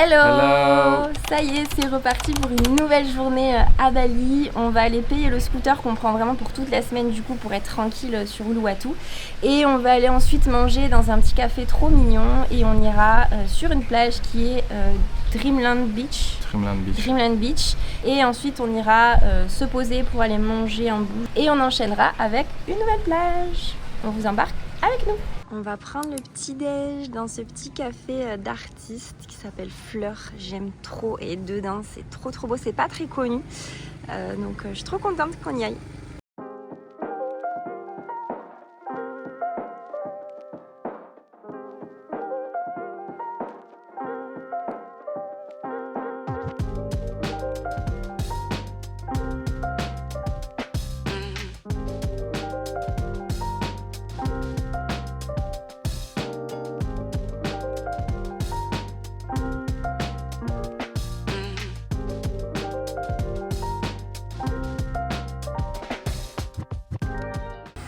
Hello! Hello! Ça y est, c'est reparti pour une nouvelle journée à Bali. On va aller payer le scooter qu'on prend vraiment pour toute la semaine du coup pour être tranquille sur Uluwatu. Et on va aller ensuite manger dans un petit café trop mignon et on ira sur une plage qui est Dreamland Beach. Dreamland Beach. Et ensuite on ira se poser pour aller manger en bout. Et on enchaînera avec une nouvelle plage. On vous embarque avec nous. On va prendre le petit déj dans ce petit café d'artistes qui s'appelle Fleur. J'aime trop et dedans c'est trop beau. C'est pas très connu donc je suis trop contente qu'on y aille.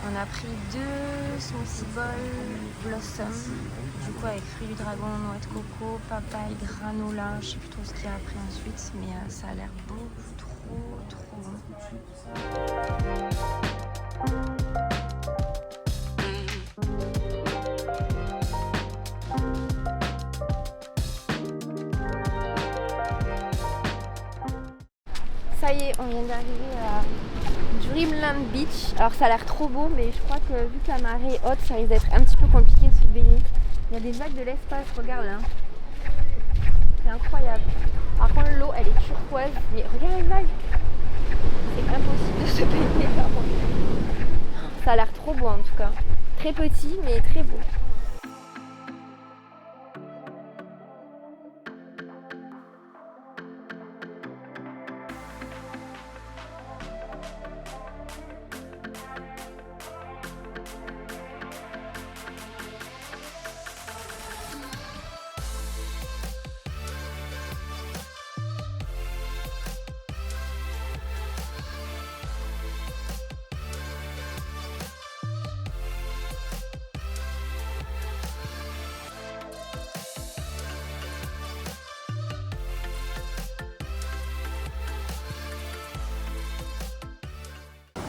On a pris 2 smoothie bowl blossom, du coup avec fruits du dragon, noix de coco, papaye, granola, je sais plus trop ce qu'il y a après ensuite, mais ça a l'air beaucoup trop bon. Ça y est, on vient d'arriver à Dreamland Beach. Alors ça a l'air trop beau, mais je crois que vu que la marée est haute, ça risque d'être un petit peu compliqué de se baigner. Il y a des vagues de l'espace, regarde là. C'est incroyable. Par contre l'eau elle est turquoise, mais regarde les vagues. C'est impossible de se baigner là. Ça a l'air trop beau en tout cas. Très petit mais très beau.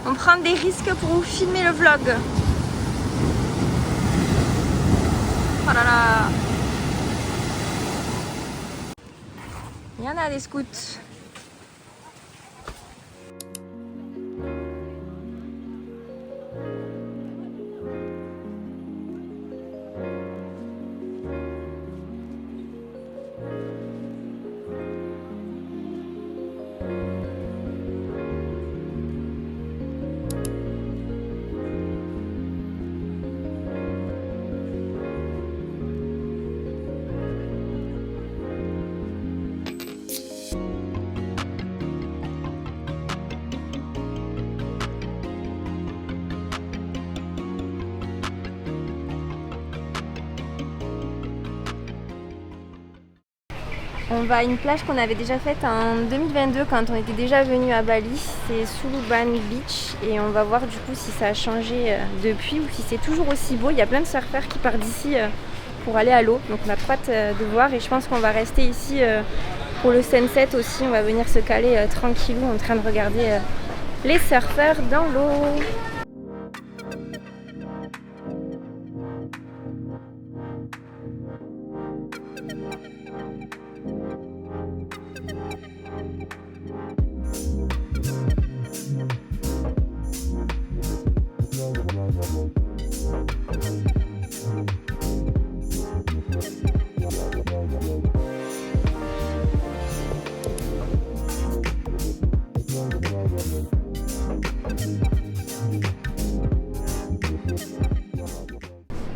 On prend des risques pour vous filmer le vlog. Oh là là. Il y en a des scouts. On va à une plage qu'on avait déjà faite en 2022 quand on était déjà venu à Bali, c'est Suluban Beach et on va voir du coup si ça a changé depuis ou si c'est toujours aussi beau. Il y a plein de surfeurs qui partent d'ici pour aller à l'eau, donc on a trop hâte de voir et je pense qu'on va rester ici pour le sunset aussi. On va venir se caler tranquillou en train de regarder les surfeurs dans l'eau.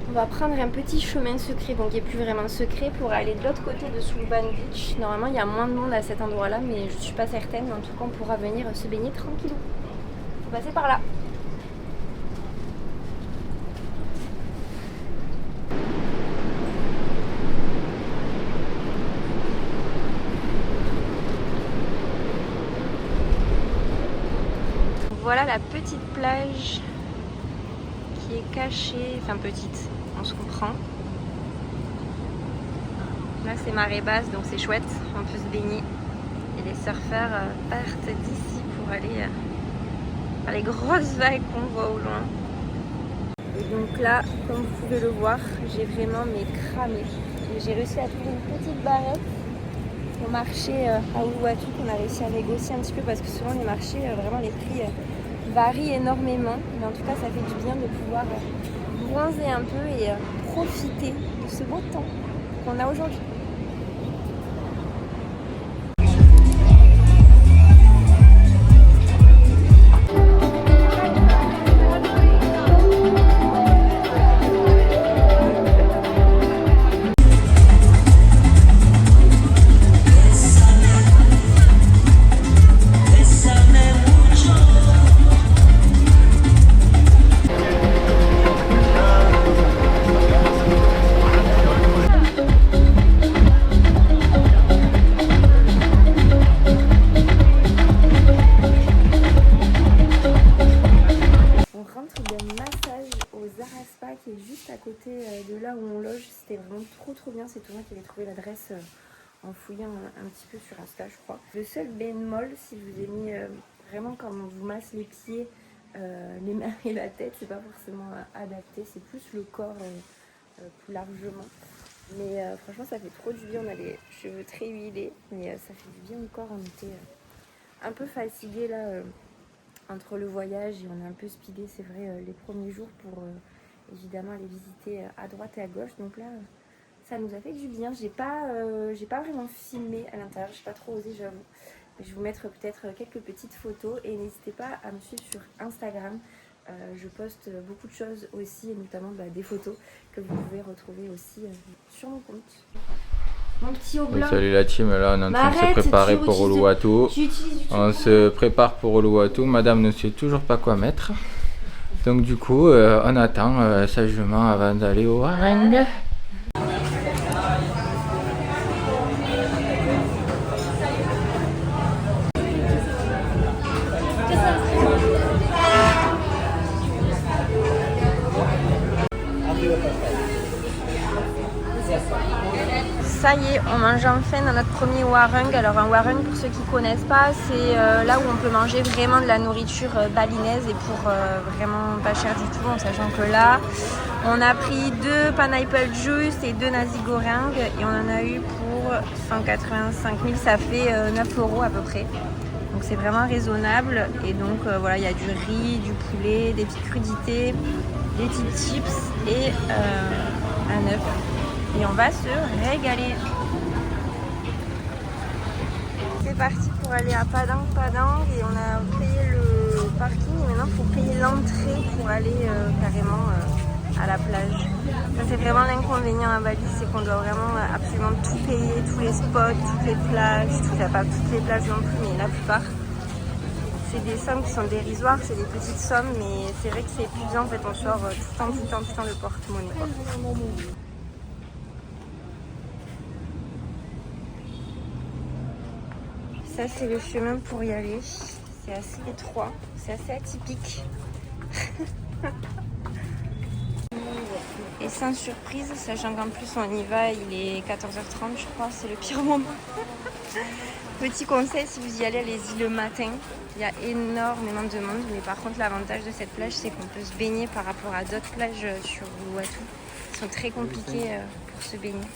On va prendre un petit chemin secret, donc qui n'est plus vraiment secret, pour aller de l'autre côté de Suluban Beach. Normalement il y a moins de monde à cet endroit là, mais je suis pas certaine, mais en tout cas on pourra venir se baigner tranquillou. Faut passer par là. Voilà la petite plage qui est cachée, enfin petite, on se comprend. Là c'est marée basse donc c'est chouette, on peut se baigner. Et les surfeurs partent d'ici pour aller vers les grosses vagues qu'on voit au loin. Et donc là, comme vous pouvez le voir, j'ai vraiment cramé. J'ai réussi à trouver une petite barrette au marché à Uluwatu qu'on a réussi à négocier un petit peu parce que souvent les marchés, vraiment les prix varient énormément. Mais en tout cas, ça fait du bien de pouvoir bronzer un peu et profiter de ce beau temps qu'on a aujourd'hui. Qui est juste à côté de là où on loge. C'était vraiment trop bien. C'est toi qui avait trouvé l'adresse en fouillant un petit peu sur Insta, je crois. Le seul bémol, si je vous ai mis vraiment quand on vous masse les pieds, les mains et la tête, c'est pas forcément adapté. C'est plus le corps plus largement. Mais franchement, ça fait trop du bien. On a les cheveux très huilés, mais ça fait du bien au corps. On était un peu fatigués là entre le voyage et on est un peu speedé, c'est vrai, les premiers jours pour évidemment aller visiter à droite et à gauche. Donc là, ça nous a fait du bien. J'ai pas vraiment filmé à l'intérieur, j'ai pas trop osé, j'avoue. Mais je vais vous mettre peut-être quelques petites photos et n'hésitez pas à me suivre sur Instagram. Je poste beaucoup de choses aussi, et notamment des photos que vous pouvez retrouver aussi sur mon compte. Mon petit haut blanc. Salut la team, là on est en train de se préparer pour Uluwatu. On se prépare pour Uluwatu. Madame ne sait toujours pas quoi mettre. Donc du coup, on attend sagement avant d'aller au Wareng. Ça y est, on mange enfin dans notre premier warung. Alors un warung, pour ceux qui ne connaissent pas, c'est là où on peut manger vraiment de la nourriture balinaise et pour vraiment pas cher du tout, en sachant que là, on a pris 2 pineapple juice et 2 nasi goreng et on en a eu pour 185 000, ça fait 9 € à peu près. Donc c'est vraiment raisonnable et donc voilà, il y a du riz, du poulet, des petites crudités, des petites chips et un œuf. Et on va se régaler. C'est parti pour aller à Padang et on a payé le parking et maintenant il faut payer l'entrée pour aller carrément à la plage. Ça c'est vraiment l'inconvénient à Bali, c'est qu'on doit vraiment absolument tout payer, tous les spots, toutes les plages, pas toutes les plages non plus, mais la plupart. C'est des sommes qui sont dérisoires, c'est des petites sommes, mais c'est vrai que c'est épuisant en fait, on sort tout le temps le porte-monnaie. Ça c'est le chemin pour y aller, c'est assez étroit, c'est assez atypique. Et sans surprise, sachant qu'en plus on y va, il est 14h30 je crois, c'est le pire moment. Petit conseil, si vous y allez, allez-y le matin, il y a énormément de monde, mais par contre l'avantage de cette plage c'est qu'on peut se baigner par rapport à d'autres plages sur Uluwatu, qui sont très compliquées pour se baigner.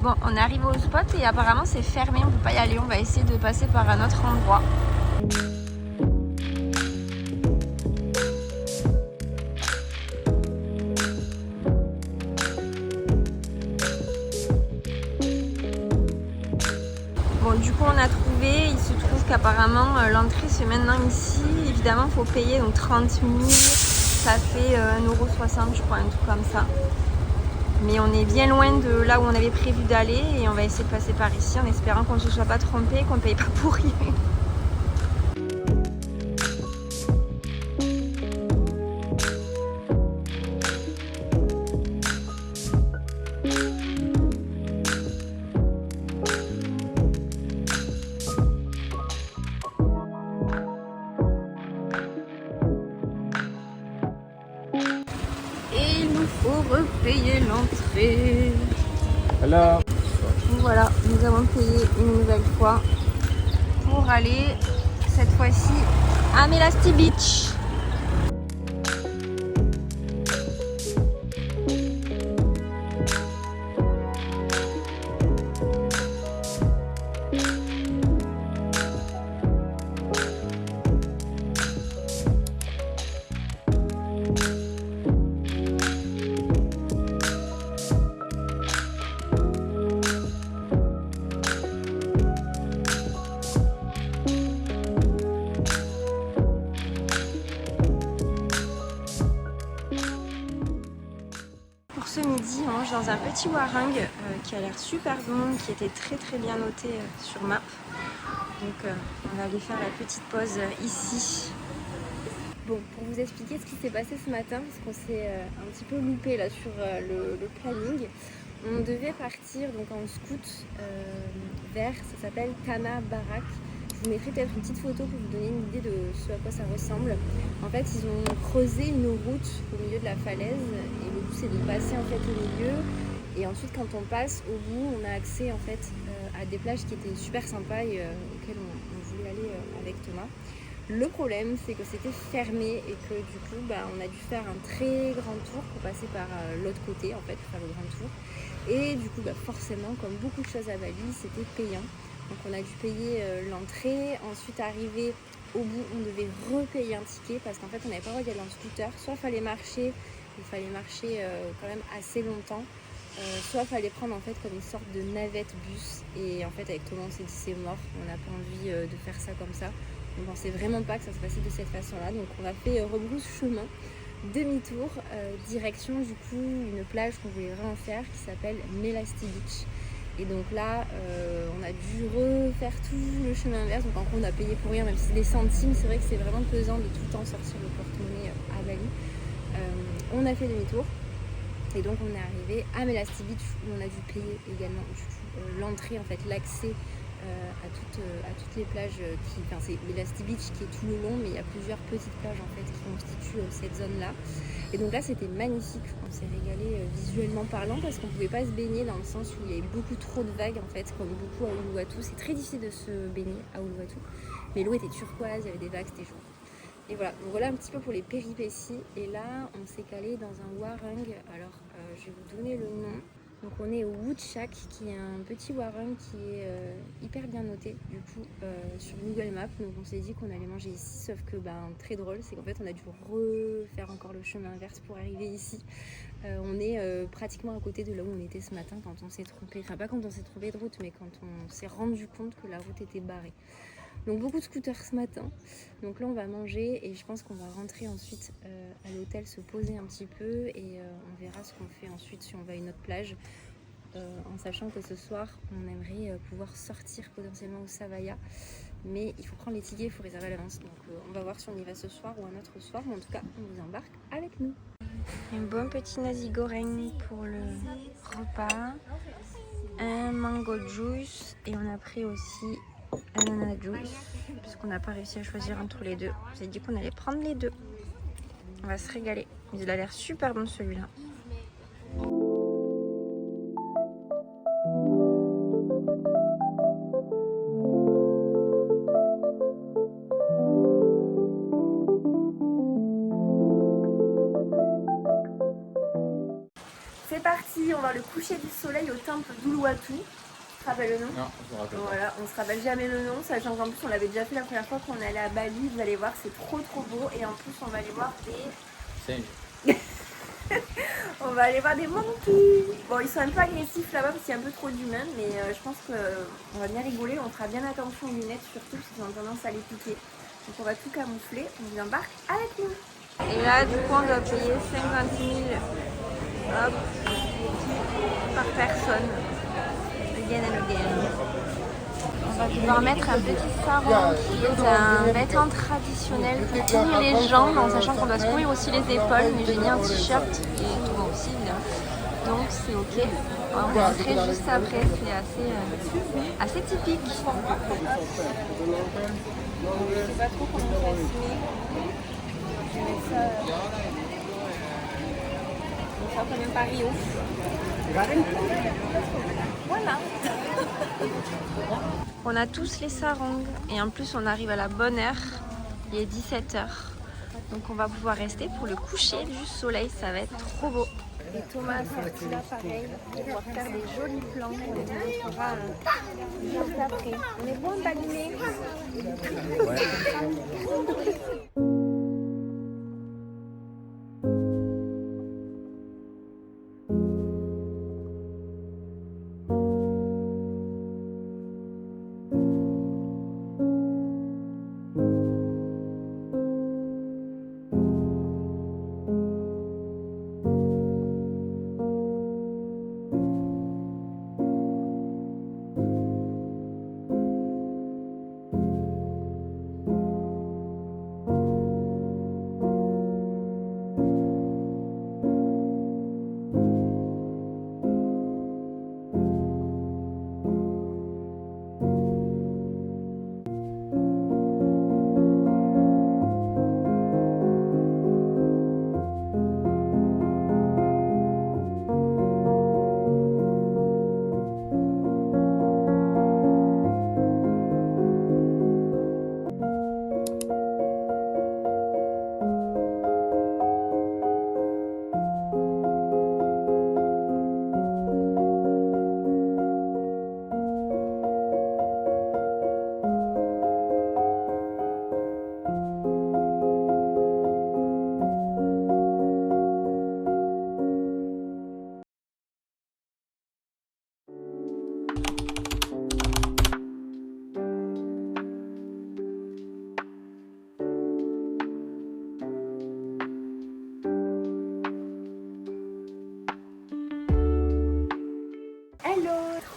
Bon, on est arrivé au spot et apparemment c'est fermé, on peut pas y aller, on va essayer de passer par un autre endroit. Bon, du coup on a trouvé, il se trouve qu'apparemment l'entrée c'est maintenant ici, évidemment il faut payer, donc 30 000, ça fait 1,60 €, je crois, un truc comme ça. Mais on est bien loin de là où on avait prévu d'aller et on va essayer de passer par ici en espérant qu'on ne se soit pas trompé, qu'on ne paye pas pour rien. Et il nous faut repayer l'entrée. Alors, Voilà, nous avons payé une nouvelle fois pour aller cette fois-ci à Melasti Beach. Ce midi, on mange dans un petit warung qui a l'air super bon, qui était très bien noté sur Map. Donc on va aller faire la petite pause ici. Bon, pour vous expliquer ce qui s'est passé ce matin, parce qu'on s'est un petit peu loupé là sur le planning. On devait partir donc en scout vers, ça s'appelle Tana Barak. Je vous mettrai peut-être une petite photo pour vous donner une idée de ce à quoi ça ressemble. En fait, ils ont creusé une route au milieu de la falaise et le but c'est de passer en fait au milieu. Et ensuite, quand on passe au bout, on a accès en fait à des plages qui étaient super sympas et auxquelles on voulait aller avec Thomas. Le problème, c'est que c'était fermé et que du coup, on a dû faire un très grand tour pour passer par l'autre côté en fait, pour faire le grand tour. Et du coup, forcément, comme beaucoup de choses à Bali, c'était payant. Donc on a dû payer l'entrée, ensuite arrivé au bout on devait repayer un ticket parce qu'en fait on n'avait pas le droit d'y aller en scooter, soit il fallait marcher quand même assez longtemps, soit il fallait prendre en fait comme une sorte de navette bus et en fait avec Thomas on s'est dit c'est mort, on n'a pas envie de faire ça comme ça, on ne pensait vraiment pas que ça se passait de cette façon là, donc on a fait rebrousse chemin, demi-tour, direction du coup une plage qu'on voulait vraiment faire qui s'appelle Melasti Beach. Et donc là, on a dû refaire tout le chemin inverse. Donc en gros, on a payé pour rien, même si c'est des centimes. C'est vrai que c'est vraiment pesant de tout le temps sortir le porte-monnaie à Bali. On a fait demi-tour. Et donc on est arrivé à Melasti Beach où on a dû payer également du coup, l'entrée, en fait, l'accès à toutes les plages. C'est Melasti Beach qui est tout le long, mais il y a plusieurs petites plages en fait qui constituent cette zone-là. Et donc là c'était magnifique, on s'est régalé visuellement parlant parce qu'on ne pouvait pas se baigner dans le sens où il y avait beaucoup trop de vagues en fait, comme beaucoup à Uluwatu. C'est très difficile de se baigner à Uluwatu, mais l'eau était turquoise, il y avait des vagues, c'était chaud. Et voilà, donc voilà un petit peu pour les péripéties. Et là on s'est calé dans un warung, alors je vais vous donner le nom. Donc on est au Wood Shack qui est un petit warung qui est hyper bien noté du coup sur Google Maps. Donc on s'est dit qu'on allait manger ici, sauf que très drôle c'est qu'en fait on a dû refaire encore le chemin inverse pour arriver ici. On est pratiquement à côté de là où on était ce matin quand on s'est trompé, enfin pas quand on s'est trompé de route mais quand on s'est rendu compte que la route était barrée. Donc beaucoup de scooters ce matin, donc là on va manger et je pense qu'on va rentrer ensuite à l'hôtel, se poser un petit peu et on verra ce qu'on fait ensuite si on va à une autre plage, en sachant que ce soir on aimerait pouvoir sortir potentiellement au Savaya, mais il faut prendre les tickets, il faut réserver à l'avance, donc on va voir si on y va ce soir ou un autre soir, mais en tout cas on vous embarque avec nous. Un bon petit nasi goreng pour le repas, un mango juice et on a pris aussi ananas juice puisqu'on n'a pas réussi à choisir entre les deux. On s'est dit qu'on allait prendre les deux. On va se régaler. Il a l'air super bon celui-là. C'est parti, on va le coucher du soleil au temple d'Uluwatu. Tu te rappelles le nom? Non, je me rappelle pas. Voilà, on se rappelle jamais le nom, sachant qu'en plus on l'avait déjà fait la première fois qu'on allait à Bali. Vous allez voir, c'est trop beau. Et en plus, on va aller voir des... Singe. On va aller voir des monkeys. Bon, ils sont un peu agressifs là-bas parce qu'il y a un peu trop d'humains, mais je pense qu'on va bien rigoler. On fera bien attention aux lunettes surtout parce qu'ils ont tendance à les piquer. Donc on va tout camoufler, on vous embarque avec nous. Et là, du coup, on doit payer 50 000 hop, par personne. Again and again. On va pouvoir mettre un petit sarong qui est un vêtement traditionnel pour couvrir les jambes, en sachant qu'on doit se couvrir aussi les épaules, mais j'ai mis un t-shirt et tout aussi évidemment. Donc c'est ok. On va rentrer juste après, c'est assez typique. Je sais pas trop comment ça se met. Je vais mettre ça. On va faire quand même pas Rio. Voilà. On a tous les sarongs et en plus on arrive à la bonne heure, il est 17 h. Donc on va pouvoir rester pour le coucher du soleil, ça va être trop beau. Et Thomas est sorti là pareil pour pouvoir faire des jolis plans. On les montrera juste après. On est bon balinés.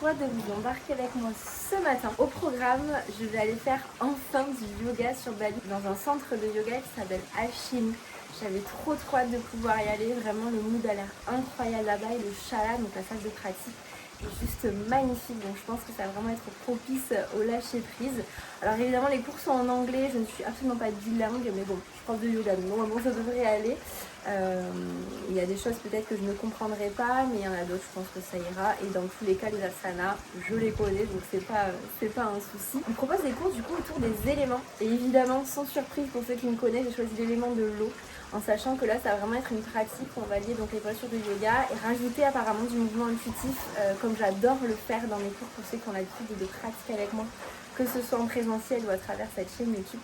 De vous embarquer avec moi ce matin. Au programme, je vais aller faire enfin du yoga sur Bali dans un centre de yoga qui s'appelle Alchemy. J'avais trop hâte de pouvoir y aller, vraiment le mood a l'air incroyable là-bas et le chala, donc la salle de pratique, est juste magnifique, donc je pense que ça va vraiment être propice au lâcher prise. Alors évidemment les cours sont en anglais, je ne suis absolument pas bilingue, mais bon, je suis prof de yoga, donc normalement ça devrait aller. Il y a des choses peut-être que je ne comprendrai pas, mais il y en a d'autres, je pense que ça ira. Et dans tous les cas, les asanas, je les connais, donc c'est pas un souci. On propose des cours du coup autour des éléments. Et évidemment, sans surprise pour ceux qui me connaissent, j'ai choisi l'élément de l'eau, en sachant que là, ça va vraiment être une pratique où on va lier donc les postures de yoga et rajouter apparemment du mouvement intuitif, comme j'adore le faire dans mes cours pour ceux qui ont l'habitude de pratiquer avec moi, que ce soit en présentiel ou à travers cette chaîne YouTube.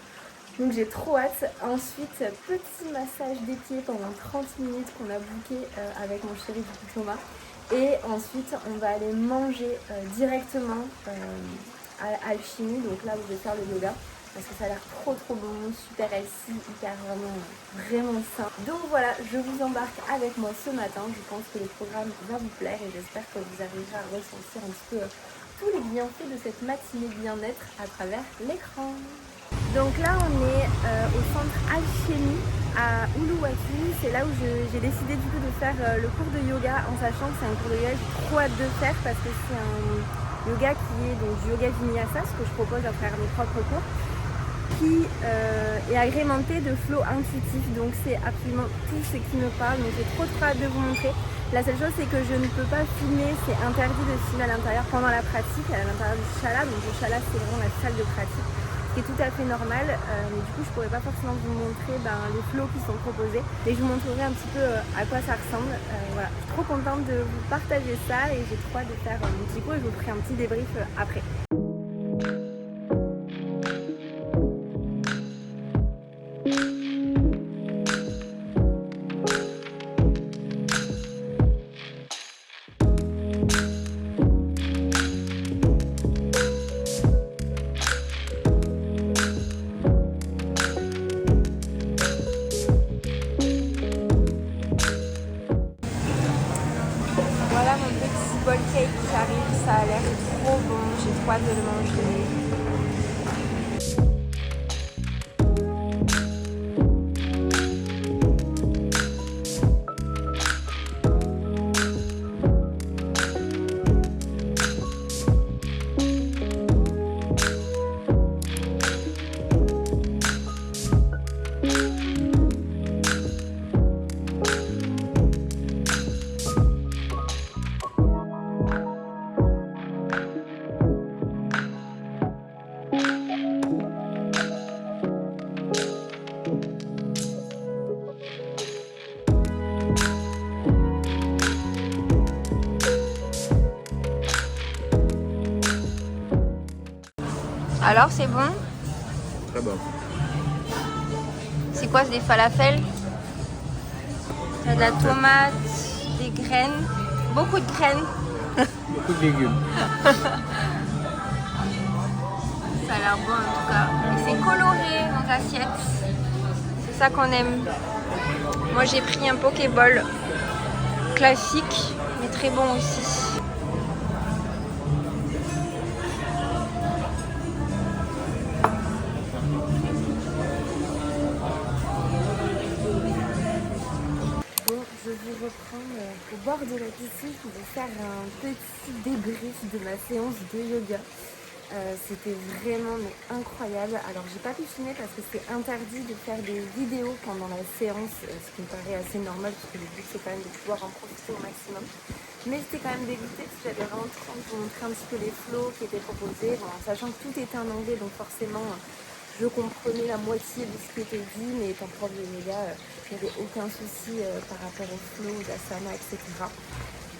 Donc j'ai trop hâte. Ensuite, petit massage des pieds pendant 30 minutes qu'on a booké avec mon chéri du coup Thomas. Et ensuite, on va aller manger directement à Alchemy, donc là où je vais faire le yoga. Parce que ça a l'air trop bon, super healthy, hyper vraiment sain. Donc voilà, je vous embarque avec moi ce matin. Je pense que le programme va vous plaire et j'espère que vous arriverez à ressentir un petit peu tous les bienfaits de cette matinée bien-être à travers l'écran. Donc là on est au centre Alchemy à Uluwatu, c'est là où j'ai décidé du coup de faire le cours de yoga, en sachant que c'est un cours de yoga que j'ai trop hâte de faire parce que c'est un yoga qui est donc du yoga vinyasa, ce que je propose à travers mes propres cours, qui est agrémenté de flow intuitif, donc c'est absolument tout ce qui me parle, donc j'ai trop hâte de vous montrer. La seule chose c'est que je ne peux pas filmer, c'est interdit de filmer à l'intérieur pendant la pratique, à l'intérieur du chala, donc le chala c'est vraiment la salle de pratique. qui est tout à fait normal, mais du coup je pourrais pas forcément vous montrer les flots qui sont proposés, et je vous montrerai un petit peu à quoi ça ressemble. Voilà, je suis trop contente de vous partager ça et j'ai trop hâte de faire mon petit cours et je vous ferai un petit débrief après. Voilà mon petit bol cake qui arrive, ça a l'air trop bon, j'ai trop hâte de le manger. Alors c'est bon? Très bon. C'est quoi, c'est des falafels? T'as de la tomate, des graines, beaucoup de graines. Beaucoup de légumes. Ça a l'air bon en tout cas. Et c'est coloré dans l'assiette. C'est ça qu'on aime. Moi j'ai pris un Pokéball classique, mais très bon aussi. Je vous reprends au bord de la piscine pour vous faire un petit débrief de ma séance de yoga. C'était vraiment incroyable. Alors j'ai pas pu filmer parce que c'est interdit de faire des vidéos pendant la séance, ce qui me paraît assez normal parce que le but c'est quand même de pouvoir en profiter au maximum. Mais j'étais quand même dégoûtée parce que j'avais vraiment trop envie de vous montrer un petit peu les flots qui étaient proposés, en sachant que tout était en anglais, donc forcément je comprenais la moitié de ce qui était dit, mais étant prof de yoga, il n'y avait aucun souci par rapport au flow, d'asana, etc.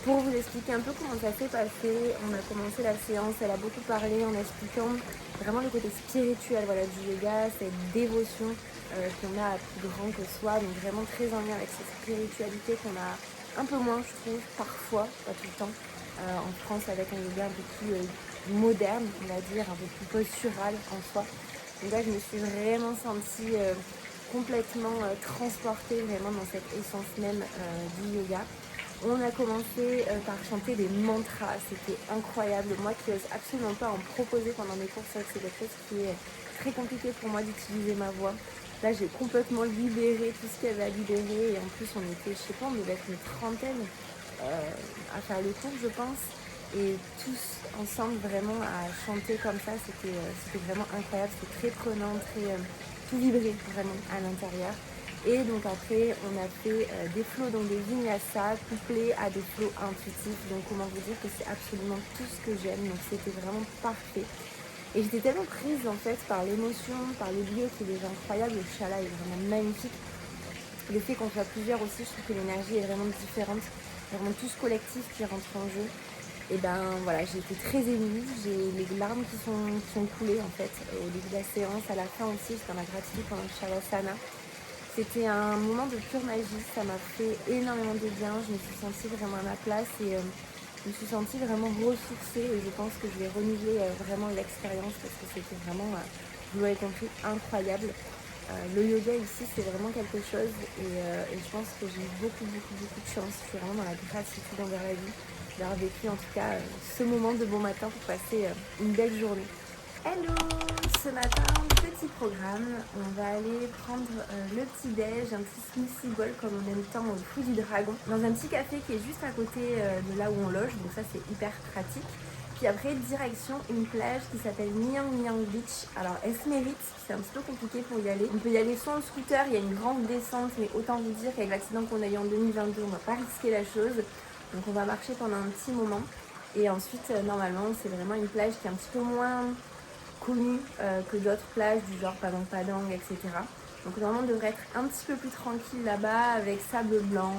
Pour vous expliquer un peu comment ça s'est passé, on a commencé la séance, elle a beaucoup parlé en expliquant vraiment le côté spirituel du yoga, cette dévotion qu'on a à plus grand que soi, donc vraiment très en lien avec cette spiritualité qu'on a un peu moins, je trouve, parfois, pas tout le temps, en France avec un yoga un peu plus moderne, on va dire, un peu plus postural en soi. Donc là, je me suis vraiment sentie complètement transportée vraiment dans cette essence même du yoga. On a commencé par chanter des mantras, c'était incroyable. Moi qui n'ose absolument pas en proposer pendant mes cours, c'est vrai que c'est quelque chose qui est très compliqué pour moi d'utiliser ma voix. Là, j'ai complètement libéré tout ce qu'il y avait à libérer et en plus, on était, je sais pas, on devait être une trentaine à faire le cours, je pense. Et tous ensemble vraiment à chanter comme ça, c'était vraiment incroyable, c'était très prenant, tout vibré vraiment à l'intérieur. Et donc après on a fait des flots, donc des vinyasa couplés à des flots intuitifs. Donc comment vous dire que c'est absolument tout ce que j'aime, donc c'était vraiment parfait. Et j'étais tellement prise en fait par l'émotion, par le lieu qui est déjà incroyable, le chala est vraiment magnifique. Le fait qu'on soit plusieurs aussi, je trouve que l'énergie est vraiment différente, vraiment tout ce collectif qui rentre en jeu. Et voilà, j'ai été très émue, j'ai les larmes qui sont coulées en fait au début de la séance, à la fin aussi, j'étais dans la gratitude pendant le Shavasana. C'était un moment de pure magie, ça m'a fait énormément de bien, je me suis sentie vraiment à ma place et je me suis sentie vraiment ressourcée et je pense que je vais renouveler vraiment l'expérience parce que c'était vraiment, vous l'avez compris, incroyable. Le yoga ici c'est vraiment quelque chose et je pense que j'ai eu beaucoup de chance, je suis vraiment dans la gratitude envers la vie d'avoir vécu en tout cas ce moment de bon matin pour passer une belle journée. Hello! Ce matin, petit programme, on va aller prendre le petit déj, un petit smoothie bowl comme on aime tant au Fou du Dragon, dans un petit café qui est juste à côté de là où on loge, donc ça c'est hyper pratique. Puis après, direction une plage qui s'appelle Myang Myang Beach. Alors elle se mérite, c'est un petit peu compliqué pour y aller. On peut y aller soit en scooter, il y a une grande descente, mais autant vous dire qu'avec l'accident qu'on a eu en 2022, on va pas risquer la chose. Donc on va marcher pendant un petit moment et ensuite normalement c'est vraiment une plage qui est un petit peu moins connues que d'autres plages du genre Padang Padang, etc. Donc normalement on devrait être un petit peu plus tranquille là-bas avec sable blanc,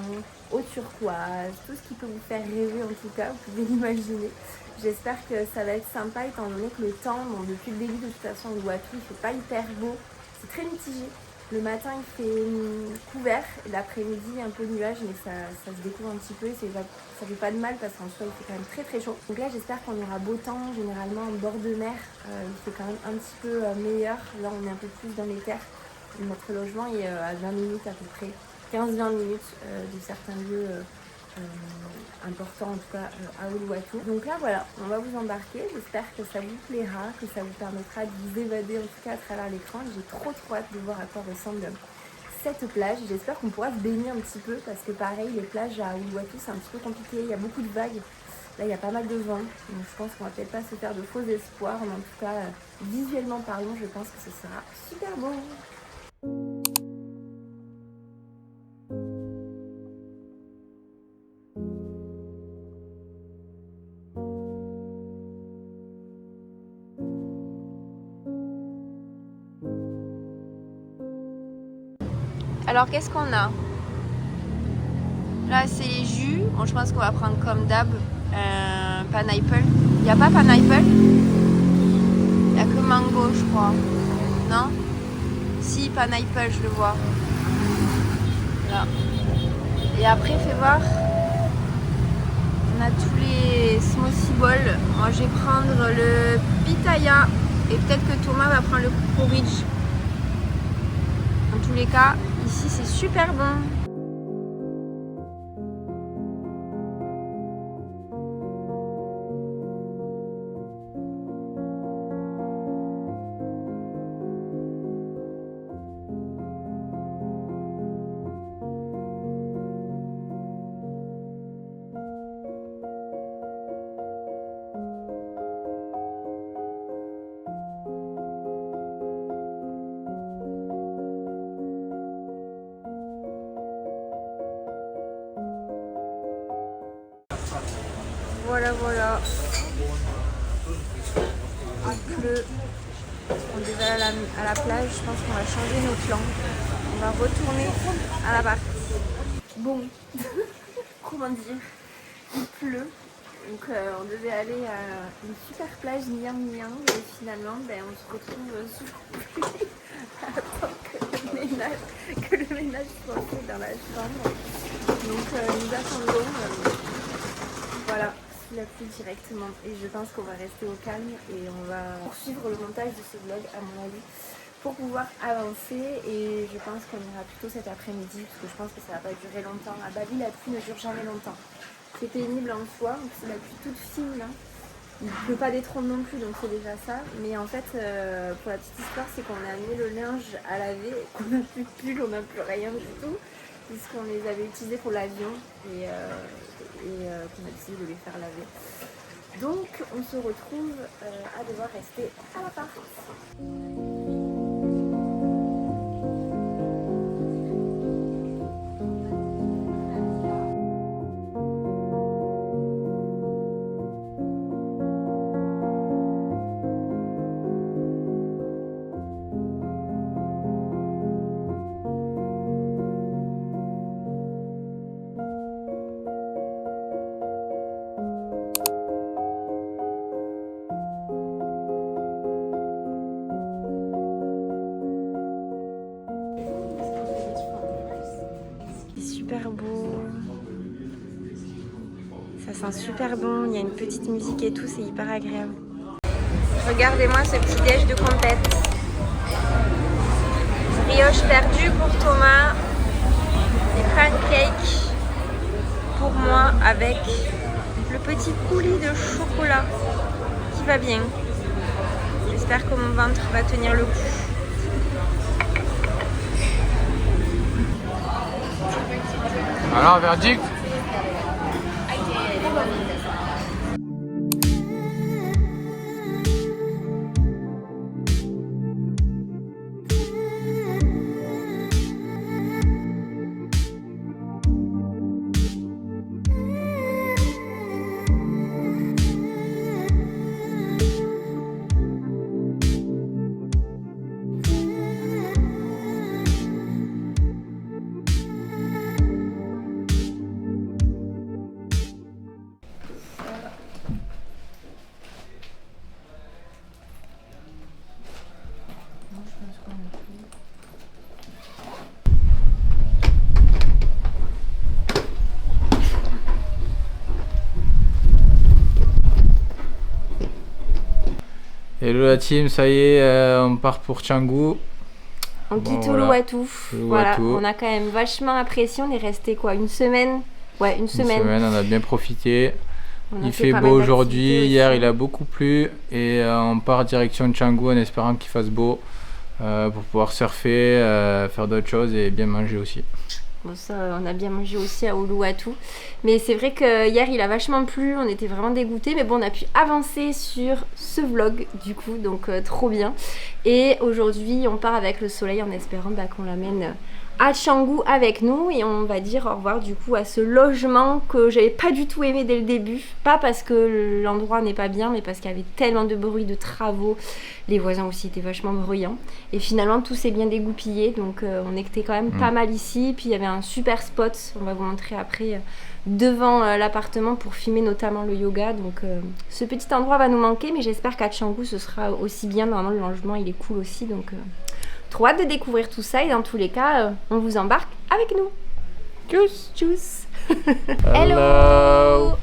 eau turquoise, tout ce qui peut vous faire rêver en tout cas, vous pouvez l'imaginer. J'espère que ça va être sympa étant donné que le temps, bon, depuis le début de toute façon le Uluwatu il fait pas hyper beau, c'est très mitigé. Le matin il fait couvert et l'après-midi un peu nuage mais ça se découvre un petit peu, ça fait pas de mal parce qu'en soi il fait quand même très très chaud. Donc là j'espère qu'on aura beau temps, généralement en bord de mer, il fait quand même un petit peu meilleur, là on est un peu plus dans les terres. Notre logement est à 20 minutes à peu près, 15-20 minutes de certains lieux importants en tout cas à Uluwatu. Donc là voilà, on va vous embarquer, j'espère que ça vous plaira, que ça vous permettra de vous évader en tout cas à travers l'écran. J'ai trop hâte de voir à quoi ressemble cette plage. J'espère qu'on pourra se baigner un petit peu parce que pareil les plages à Uluwatu c'est un petit peu compliqué, il y a beaucoup de vagues. Là il y a pas mal de vent, donc je pense qu'on va peut-être pas se faire de faux espoirs, mais en tout cas visuellement parlant je pense que ce sera super beau. Alors qu'est-ce qu'on a? Là c'est les jus, bon je pense qu'on va prendre comme d'hab pineapple. Il n'y a pas pineapple? Il n'y a que mango je crois. Non? Si, pineapple je le vois. Là. Et après fais voir. On a tous les smoothie bowls. Moi je vais prendre le pitaya et peut-être que Thomas va prendre le porridge. En tous les cas, ici c'est super bon. Voilà. Il pleut. On devait aller à la plage. Je pense qu'on va changer nos plans. On va retourner à la barque. Bon, comment dire, il pleut. Donc on devait aller à une super plage Niang Niang et finalement on se retrouve sous la pluie à attendre que le ménage soit fait dans la chambre. Donc nous attendons. Voilà. La pluie directement et je pense qu'on va rester au calme et on va poursuivre le montage de ce vlog à mon avis pour pouvoir avancer et je pense qu'on ira plutôt cet après-midi parce que je pense que ça va pas durer longtemps. À Bali la pluie ne dure jamais longtemps, c'est pénible en soi, c'est la pluie toute fine là, il ne pleut pas des trompes non plus donc c'est déjà ça, mais en fait pour la petite histoire c'est qu'on a mis le linge à laver et qu'on n'a plus de pull, on n'a plus rien du tout puisqu'on les avait utilisés pour l'avion et qu'on a décidé de les faire laver. Donc on se retrouve à devoir rester à l'appart. Super beau, ça sent super bon, il y a une petite musique et tout, c'est hyper agréable. Regardez-moi ce petit déj de compète. Brioche perdue pour Thomas, des pancakes pour moi avec le petit coulis de chocolat qui va bien. J'espère que mon ventre va tenir le coup. Alors, verdict? Hello la team, ça y est, on part pour Canggu. On quitte Uluwatu. Voilà, on a quand même vachement apprécié. On est resté quoi, une semaine? Ouais, une semaine. On a bien profité. Il fait beau aujourd'hui. Hier, il a beaucoup plu. Et on part direction Canggu en espérant qu'il fasse beau pour pouvoir surfer, faire d'autres choses et bien manger aussi. Bon, ça, on a bien mangé aussi à Uluwatu. Mais c'est vrai que hier, il a vachement plu. On était vraiment dégoûtés. Mais bon, on a pu avancer sur ce vlog, du coup. Donc, trop bien. Et aujourd'hui, on part avec le soleil en espérant qu'on l'amène à Canggu avec nous. Et on va dire au revoir, du coup, à ce logement que j'avais pas du tout aimé dès le début. Pas parce que l'endroit n'est pas bien, mais parce qu'il y avait tellement de bruit, de travaux. Les voisins aussi étaient vachement bruyants. Et finalement, tout s'est bien dégoupillé. Donc, on était quand même pas mal ici. Puis, il y avait un super spot. On va vous montrer après devant l'appartement pour filmer notamment le yoga. Donc, ce petit endroit va nous manquer. Mais j'espère qu'à Canggu, ce sera aussi bien. Normalement, le logement, il est cool aussi. Donc, trop hâte de découvrir tout ça. Et dans tous les cas, on vous embarque avec nous. Tchuss. Tchuss. Hello.